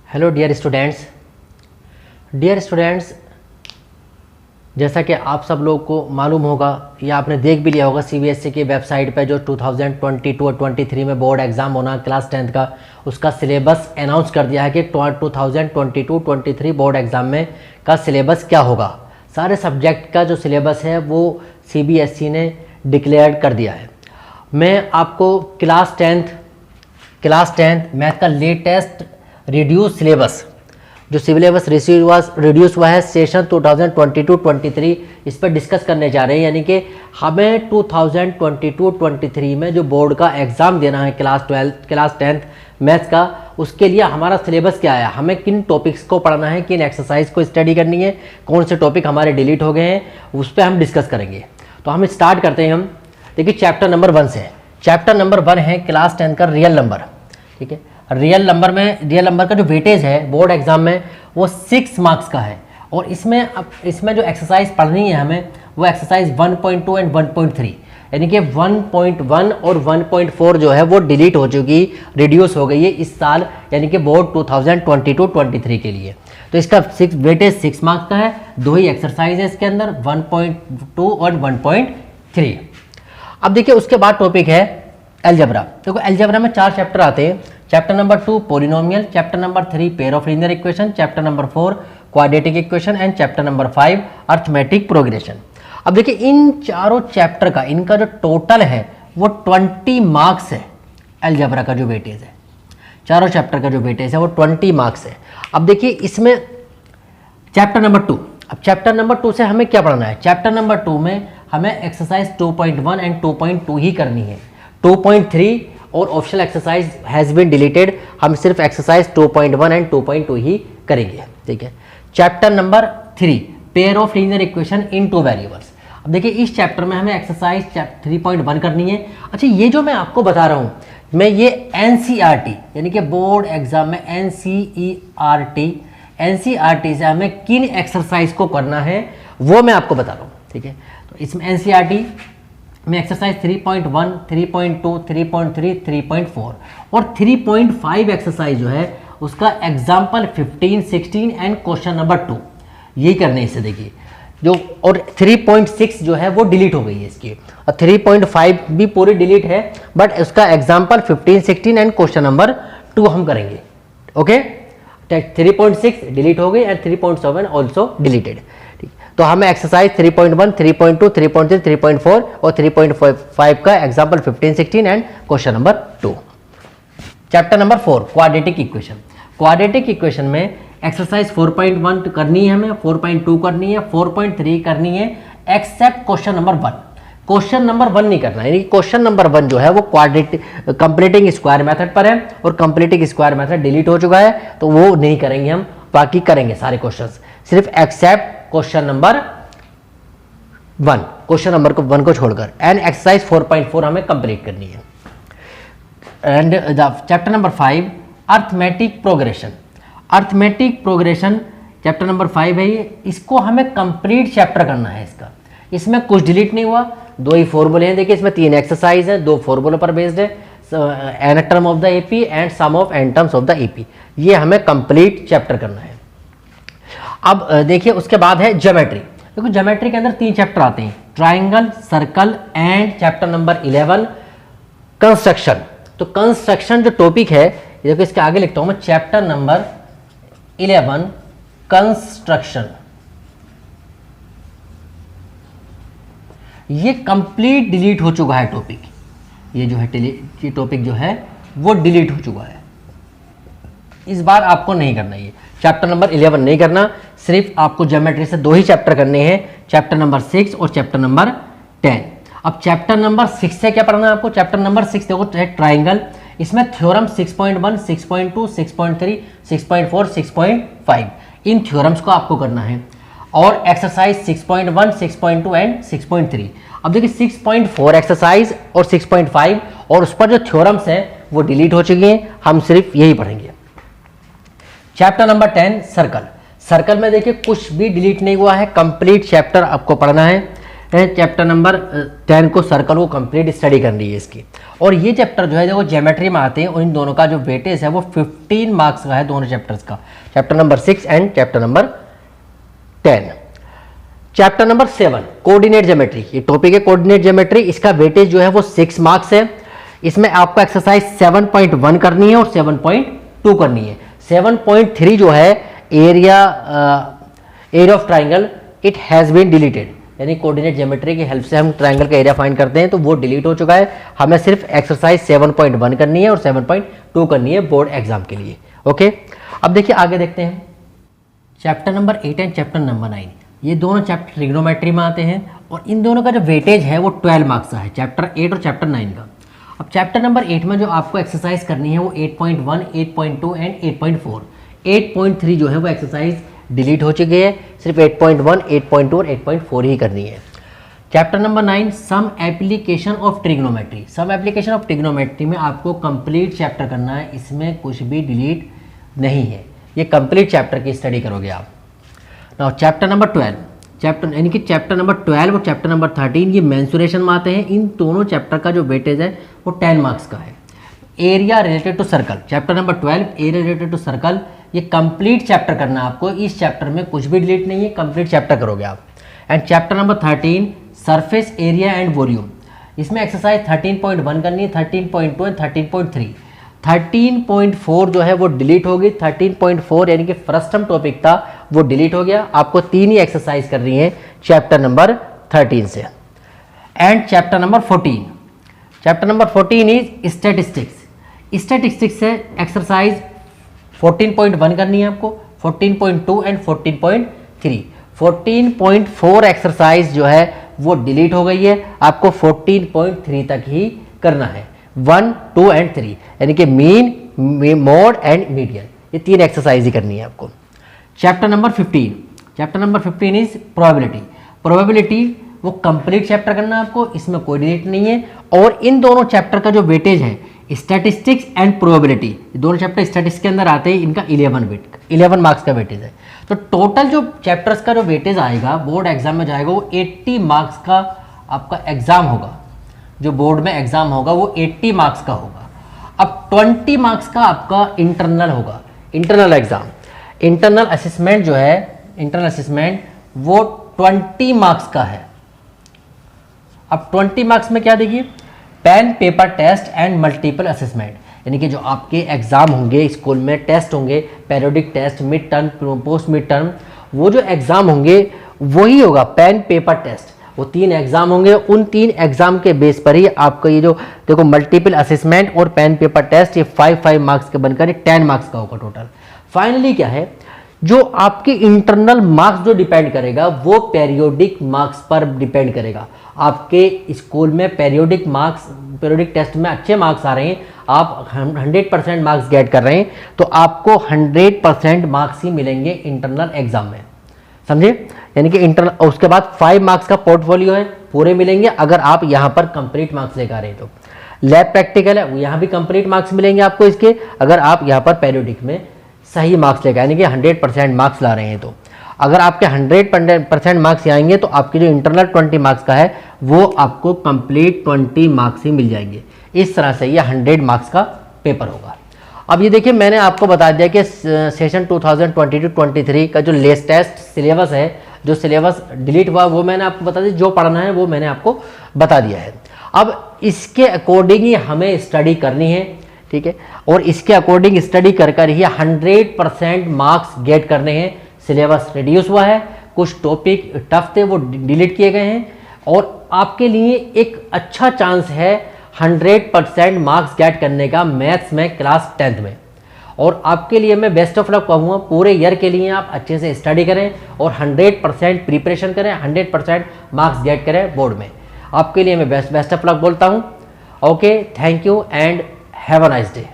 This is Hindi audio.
हेलो डियर स्टूडेंट्स, जैसा कि आप सब लोग को मालूम होगा या आपने देख भी लिया होगा सीबीएसई की वेबसाइट पे जो 2022 और 23 में बोर्ड एग्ज़ाम होना क्लास 10th का, उसका सिलेबस अनाउंस कर दिया है कि 2022-23 बोर्ड एग्ज़ाम में का सिलेबस क्या होगा। सारे सब्जेक्ट का जो सिलेबस है वो सीबीएसई ने डिक्लेयर कर दिया है। मैं आपको क्लास 10th मैथ का लेटेस्ट रिड्यूस सिलेबस जो सिलेबस रिड्यूस हुआ है सेशन 2022-23 इस पर डिस्कस करने जा रहे हैं। यानी कि हमें 2022-23 में जो बोर्ड का एग्ज़ाम देना है क्लास 10th मैथ्स का, उसके लिए हमारा सिलेबस क्या है, हमें किन टॉपिक्स को पढ़ना है, किन एक्सरसाइज को स्टडी करनी है, कौन से टॉपिक हमारे डिलीट हो गए हैं, उस पर हम डिस्कस करेंगे। तो हम स्टार्ट करते हैं। हम देखिए चैप्टर नंबर 1 से। चैप्टर नंबर 1 है क्लास 10 का रियल नंबर। ठीक है, रियल नंबर का जो वेटेज है बोर्ड एग्जाम में वो 6 मार्क्स का है। और इसमें जो एक्सरसाइज पढ़नी है हमें वो एक्सरसाइज 1.2 एंड 1.3, यानी कि 1.1 और 1.4 जो है वो डिलीट हो चुकी, रिड्यूस हो गई है इस साल, यानी कि बोर्ड 2022-23 के लिए। तो इसका वेटेज 6 मार्क्स का है। 2 ही एक्सरसाइज है इसके अंदर, 1.2 और 1.3। अब देखिए उसके बाद टॉपिक है अलजेब्रा। देखो अलजेब्रा में 4 चैप्टर आते हैं। Chapter number 2 polynomial, chapter number 3 pair of linear equation, chapter number 4 quadratic equation and chapter number 5 arithmetic progression. अब देखिए इन चारों चैप्टर का इनका जो टोटल है वो 20 मार्क्स है। अलजेब्रा का जो वेटेज है, चारों चैप्टर का जो वेटेज है वो 20 मार्क्स है। अब देखिए इसमें चैप्टर नंबर 2, अब चैप्टर नंबर 2 से हमें क्या पढ़ना है। चैप्टर नंबर 2 में हमें एक्सरसाइज 2.1 एंड 2.2 ही करनी है। 2.3 और optional exercise has been deleted, हम सिर्फ एक्सरसाइज 2.1 एंड 2.2 ही करेंगे। ठीक है, chapter number 3 pair of linear equation in 2 variables. अब देखिए इस चैप्टर में हमें एक्सरसाइज 3.1 करनी है। अच्छा, ये जो मैं आपको बता रहा हूँ मैं ये एनसीईआरटी यानी कि बोर्ड एग्जाम में एनसीईआरटी से हमें किन एक्सरसाइज को करना है वो मैं आपको बता रहा हूँ। ठीक है, तो इसमें एनसीईआरटी में एक्सरसाइज 3.1, 3.2, 3.3, 3.4 और 3.5 एक्सरसाइज जो है उसका एग्जाम्पल 15, 16 एंड क्वेश्चन नंबर 2 यही करने इसे। देखिए जो और 3.6 जो है वो डिलीट हो गई है इसकी, और 3.5 भी पूरी डिलीट है, बट उसका एग्जाम्पल 15, 16 एंड क्वेश्चन नंबर 2 हम करेंगे। ओके, 3.6 डिलीट हो गई एंड 3.7 ऑल्सो डिलीटेड। तो हमें एक्सरसाइज 3.1, 3.2, 3.3, 3.4 और 3.5 का example 15, 16 and question number 2। Chapter number 4 quadratic equation. Quadratic equation में एक्सरसाइज 4.1 करनी है हमें, 4.2 करनी है, 4.3 करनी है, except question number 1। Question number 1 नहीं करना है, यानी क्वेश्चन नंबर 1 जो है वो क्वाड्रेटिक कंप्लीटिंग स्क्वायर मेथड पर है और कंप्लीटिंग स्क्वायर मेथड डिलीट हो चुका है, तो वो नहीं करेंगे हम, बाकी करेंगे सारे क्वेश्चंस, सिर्फ except question number 1, question number 1 को छोड़कर। एंड एक्सरसाइज 4.4 हमें कंप्लीट करनी है। And chapter number 5 arithmetic progression. Arithmetic progression chapter number 5 है ये, इसको हमें कंप्लीट चैप्टर करना है इसका। इसमें कुछ डिलीट नहीं हुआ, 2 ही फॉर्मूले हैं। देखिए इसमें 3 एक्सरसाइज है, 2 फॉर्मूले पर बेस्ड है, N term of the AP and sum of N terms of the AP. ये हमें कंप्लीट चैप्टर करना है। अब देखिए उसके बाद है ज्योमेट्री। देखो ज्योमेट्री के अंदर 3 चैप्टर आते हैं, triangle, circle and chapter number 11 construction. तो कंस्ट्रक्शन जो टॉपिक है, देखो इसके आगे लिखता हूं मैं, चैप्टर नंबर 11 कंस्ट्रक्शन, ये कंप्लीट डिलीट हो चुका है टॉपिक। ये जो है ये टॉपिक जो है वो डिलीट हो चुका है, इस बार आपको नहीं करना। ये चैप्टर नंबर 11 नहीं करना, सिर्फ आपको ज्योमेट्री से 2 ही चैप्टर करने हैं, चैप्टर नंबर 6 और चैप्टर नंबर 10। अब चैप्टर नंबर 6 से क्या पढ़ना है आपको। चैप्टर नंबर 6 देखो है ट्राइंगल, इसमें थ्योरम 6.1, 6.2, 6.3, 6.4, 6.5 इन थ्योरम्स को आपको करना है। और एक्सरसाइज 6.1, 6.2 एंड 6.3। अब देखिए 6.4 एक्सरसाइज और 6.5 और उस पर जो थ्योरम्स हैं वो डिलीट हो चुकी हैं, हम सिर्फ यही पढ़ेंगे। Chapter number 10 circle. सर्कल में देखिए कुछ भी डिलीट नहीं हुआ है, कंप्लीट चैप्टर आपको पढ़ना है। चैप्टर नंबर 10 को सर्कल को कंप्लीट स्टडी करनी है इसकी। और ये चैप्टर जो है देखो ज्योमेट्री में आते हैं और इन दोनों का जो वेटेज है वो 15 मार्क्स का है दोनों चैप्टर्स का, chapter number 6 and chapter number 10। Chapter number 7 coordinate geometry, ये टॉपिक है कोऑर्डिनेट ज्योमेट्री, इसका वेटेज जो है वो 6 मार्क्स है। इसमें आपको एक्सरसाइज 7.1 करनी है और 7.2 करनी है। 7.3 जो है area of triangle it has been deleted, यानी कोऑर्डिनेट ज्योमेट्री की हेल्प से हम ट्राइंगल का एरिया फाइंड करते हैं तो वो डिलीट हो चुका है। हमें सिर्फ एक्सरसाइज 7.1 करनी है और 7.2 करनी है बोर्ड एग्जाम के लिए। ओके, अब देखिए आगे देखते हैं chapter number 8 and chapter number 9। ये दोनों चैप्टर ट्रिग्नोमेट्री में आते हैं और इन दोनों का जो वेटेज है वो 12 मार्क्स का है, चैप्टर 8 और चैप्टर 9 का। अब चैप्टर नंबर 8 में जो आपको एक्सरसाइज करनी है वो 8.1, 8.2 एंड 8.4। 8.3 जो है वो एक्सरसाइज डिलीट हो चुकी है, सिर्फ 8.1, 8.2 और 8.4 ही करनी है। Chapter number 9 some application of trigonometry. Some application of trigonometry में आपको कंप्लीट चैप्टर करना है, इसमें कुछ भी डिलीट नहीं है, ये कंप्लीट चैप्टर की स्टडी करोगे आप। नाउ चैप्टर नंबर 12, चैप्टर यानी कि चैप्टर नंबर 12 और चैप्टर नंबर 13 ये मेंसुरेशन में आते हैं। इन दोनों चैप्टर का जो वेटेज है वो 10 मार्क्स का है। Area related to circle, chapter number 12 area related to circle, ये कंप्लीट चैप्टर करना है आपको, इस चैप्टर में कुछ भी डिलीट नहीं है, कंप्लीट चैप्टर करोगे आप। And chapter number 13 surface area and volume, इसमें एक्सरसाइज 13.1 करनी है, 13.2 एंड 13.3। 13.4 जो है वो डिलीट होगी, 13.4 यानी कि फर्स्ट टर्म टॉपिक था वो डिलीट हो गया। आपको 3 ही एक्सरसाइज करनी है चैप्टर नंबर 13 से। And chapter number 14, chapter number 14 is statistics. Statistics से एक्सरसाइज 14.1 करनी है आपको, 14.2 एंड 14.3। 14.4 एक्सरसाइज जो है वो डिलीट हो गई है, आपको 14.3 तक ही करना है, 1, 2 एंड 3, यानी कि मीन, मोड एंड मीडियन, ये 3 एक्सरसाइज ही करनी है आपको। Chapter number 15, chapter number 15 is probability. Probability वो कंप्लीट चैप्टर करना है आपको, इसमें कोई डिलीट नहीं है। और इन दोनों चैप्टर का जो वेटेज है स्टैटिस्टिक्स एंड प्रोबेबिलिटी, दोनों चैप्टर स्टैटिस्टिक्स के अंदर आते हैं, इनका 11 मार्क्स का वेटेज है। तो टोटल जो चैप्टर्स का जो वेटेज आएगा बोर्ड एग्जाम में जाएगा वो 80 मार्क्स का आपका एग्जाम होगा, जो बोर्ड में एग्जाम होगा वो 80 मार्क्स का होगा। अब 20 मार्क्स का आपका इंटरनल होगा, इंटरनल एग्जाम। इंटरनल असेसमेंट जो है, इंटरनल असेसमेंट वो 20 मार्क्स का है। अब 20 मार्क्स में क्या देखिए, pen paper test and multiple assessment, यानी कि जो आपके एग्जाम होंगे स्कूल में, टेस्ट होंगे, periodic test, mid term, post mid term, वो जो एग्जाम होंगे वही होगा पेन पेपर टेस्ट। वो 3 एग्जाम होंगे, उन 3 एग्जाम के बेस पर ही आपका ये जो देखो मल्टीपल असेसमेंट और पेन पेपर टेस्ट, ये 5 मार्क्स के बनकर 10 मार्क्स का होगा टोटल। फाइनली क्या है, जो आपके इंटरनल मार्क्स जो डिपेंड करेगा वो पेरियोडिक मार्क्स पर डिपेंड करेगा। आपके स्कूल में पेरियोडिक मार्क्स, पेरियोडिक टेस्ट में अच्छे मार्क्स आ रहे हैं, आप 100% मार्क्स गेट कर रहे हैं, तो आपको 100% मार्क्स ही मिलेंगे इंटरनल एग्जाम में, समझे। यानी कि इंटरनल, उसके बाद 5 मार्क्स का पोर्टफोलियो है, पूरे मिलेंगे अगर आप यहाँ पर कंप्लीट मार्क्स लेकर आ रहे हैं तो। लैब प्रैक्टिकल है, यहाँ भी कंप्लीट मार्क्स मिलेंगे आपको इसके, अगर आप यहाँ पर पेरियोडिक में सही मार्क्स लेकर, यानी कि 100% मार्क्स ला रहे हैं तो। अगर आपके 100% मार्क्स आएंगे तो आपके जो इंटरनल 20 मार्क्स का है वो आपको कंप्लीट 20 मार्क्स ही मिल जाएंगे। इस तरह से ये 100 मार्क्स का पेपर होगा। अब ये देखिए, मैंने आपको बता दिया कि सेशन 2022-23 का जो लेटेस्ट सिलेबस है, जो सिलेबस डिलीट हुआ वो मैंने आपको बता दिया, जो पढ़ना है वो मैंने आपको बता दिया है। अब इसके अकॉर्डिंग ही हमें स्टडी करनी है, ठीक है, और इसके अकॉर्डिंग स्टडी कर कर ही 100% मार्क्स गेट करने हैं। सिलेबस रिड्यूस हुआ है, कुछ टॉपिक टफ थे वो डिलीट किए गए हैं, और आपके लिए एक अच्छा चांस है 100% मार्क्स गेट करने का मैथ्स में क्लास 10th में। और आपके लिए मैं बेस्ट ऑफ लक कहूँगा, पूरे ईयर के लिए आप अच्छे से स्टडी करें और 100% प्रिपरेशन करें, 100% मार्क्स गेट करें बोर्ड में। आपके लिए मैं बेस्ट ऑफ लक बोलता हूँ। Okay, thank you and have a nice day.